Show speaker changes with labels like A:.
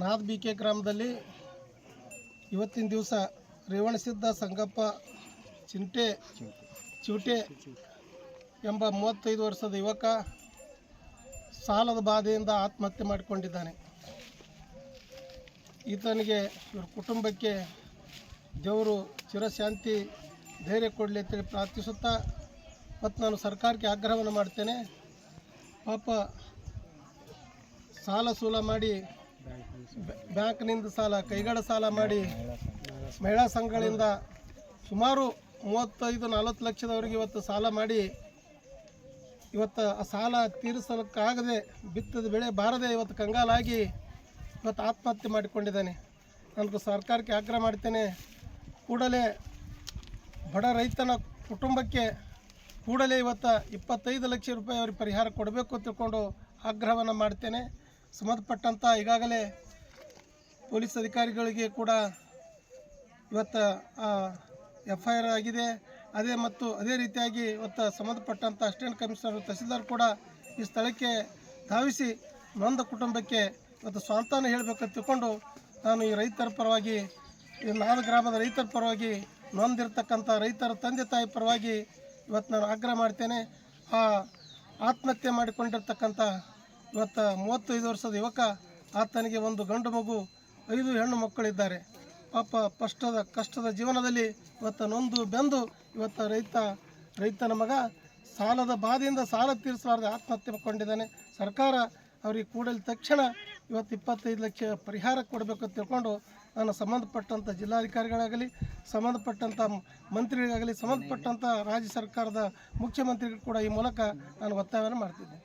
A: ನಾದಬಿಕೆ ಗ್ರಾಮದಲ್ಲಿ ಇವತ್ತಿನ ದಿವಸ ರೇವಣಸಿದ್ದ ಸಂಗಪ್ಪ ಚಿವಟೆ ಎಂಬ 35 ವರ್ಷದ ಯುವಕ ಸಾಲದ ಬಾಧೆಯಿಂದ ಆತ್ಮಹತ್ಯೆ ಮಾಡಿಕೊಂಡಿದ್ದಾನೆ. ಈತನಿಗೆ ಇವ್ರ ಕುಟುಂಬಕ್ಕೆ ದೇವರು ಚಿರಶಾಂತಿ ಧೈರ್ಯ ಕೊಡಲಿ ಅಂತೇಳಿ ಪ್ರಾರ್ಥಿಸುತ್ತಾ ಮತ್ತು ನಾನು ಸರ್ಕಾರಕ್ಕೆ ಆಗ್ರಹವನ್ನು ಮಾಡ್ತೇನೆ. ಪಾಪ ಸಾಲ ಸೂಲ ಮಾಡಿ ಬ್ಯಾಂಕ್ನಿಂದ ಸಾಲ ಕೈಗಾಡ ಸಾಲ ಮಾಡಿ ಮಹಿಳಾ ಸಂಘಗಳಿಂದ ಸುಮಾರು 35-40 ಲಕ್ಷದವರೆಗೆ ಇವತ್ತು ಸಾಲ ಮಾಡಿ ಇವತ್ತು ಆ ಸಾಲ ತೀರಿಸಲಿಕ್ಕಾಗದೆ ಬಿತ್ತದ ಬೆಳೆ ಬಾರದೆ ಇವತ್ತು ಕಂಗಾಲಾಗಿ ಇವತ್ತು ಆತ್ಮಹತ್ಯೆ ಮಾಡಿಕೊಂಡಿದ್ದಾನೆ. ನಾನು ಸರ್ಕಾರಕ್ಕೆ ಆಗ್ರಹ ಮಾಡ್ತೇನೆ, ಕೂಡಲೇ ಬಡ ರೈತನ ಕುಟುಂಬಕ್ಕೆ ಕೂಡಲೇ ಇವತ್ತು 25 ಲಕ್ಷ ರೂಪಾಯಿ ಅವ್ರಿಗೆ ಪರಿಹಾರ ಕೊಡಬೇಕು ತಿಳ್ಕೊಂಡು ಆಗ್ರಹವನ್ನು ಮಾಡ್ತೇನೆ. ಸಂಬಂಧಪಟ್ಟಂಥ ಈಗಾಗಲೇ ಪೊಲೀಸ್ ಅಧಿಕಾರಿಗಳಿಗೆ ಕೂಡ ಇವತ್ತು FIR ಆಗಿದೆ. ಅದೇ ರೀತಿಯಾಗಿ ಇವತ್ತು ಸಂಬಂಧಪಟ್ಟಂಥ ಅಸಿಸ್ಟೆಂಟ್ ಕಮಿಷನರ್ ತಹಸೀಲ್ದಾರ್ ಕೂಡ ಈ ಸ್ಥಳಕ್ಕೆ ಧಾವಿಸಿ ನೊಂದ ಕುಟುಂಬಕ್ಕೆ ಇವತ್ತು ಸ್ವಾಂತನ ಹೇಳಬೇಕಂತ ತಿಳ್ಕೊಂಡು ನಾನು ಈ ರೈತರ ಪರವಾಗಿ, ಈ ನಾದ ಗ್ರಾಮದ ರೈತರ ಪರವಾಗಿ, ನೊಂದಿರ್ತಕ್ಕಂಥ ರೈತರ ತಂದೆ ತಾಯಿ ಪರವಾಗಿ ಇವತ್ತು ನಾನು ಆಗ್ರಹ ಮಾಡ್ತೇನೆ. ಆ ಆತ್ಮಹತ್ಯೆ ಮಾಡಿಕೊಂಡಿರ್ತಕ್ಕಂಥ ಇವತ್ತು 35 ವರ್ಷದ ಯುವಕ, ಆತನಿಗೆ ಒಂದು ಗಂಡು ಮಗು, 5 ಹೆಣ್ಣು ಮಕ್ಕಳಿದ್ದಾರೆ. ಪಾಪ ಕಷ್ಟದ ಜೀವನದಲ್ಲಿ ಇವತ್ತು ನೊಂದು ಬೆಂದು ಇವತ್ತು ರೈತನ ಮಗ ಸಾಲದ ಬಾಧೆಯಿಂದ ಸಾಲ ತೀರಿಸಲಾರದೆ ಆತ್ಮಹತ್ಯೆ ಮಾಡಿಕೊಂಡಿದ್ದಾನೆ. ಸರ್ಕಾರ ಅವರಿಗೆ ಕೂಡಲೇ ತಕ್ಷಣ ಇವತ್ತು 25 ಲಕ್ಷ ಪರಿಹಾರ ಕೊಡಬೇಕು ಅಂತ ತಿಳ್ಕೊಂಡು ನಾನು ಸಂಬಂಧಪಟ್ಟಂಥ ಜಿಲ್ಲಾಧಿಕಾರಿಗಳಾಗಲಿ, ಸಂಬಂಧಪಟ್ಟಂಥ ಮಂತ್ರಿಗಳಿಗಾಗಲಿ, ಸಂಬಂಧಪಟ್ಟಂಥ ರಾಜ್ಯ ಸರ್ಕಾರದ ಮುಖ್ಯಮಂತ್ರಿಗಳು ಕೂಡ ಈ ಮೂಲಕ ನಾನು ಒತ್ತಾಯವನ್ನು ಮಾಡ್ತಿದ್ದೆ.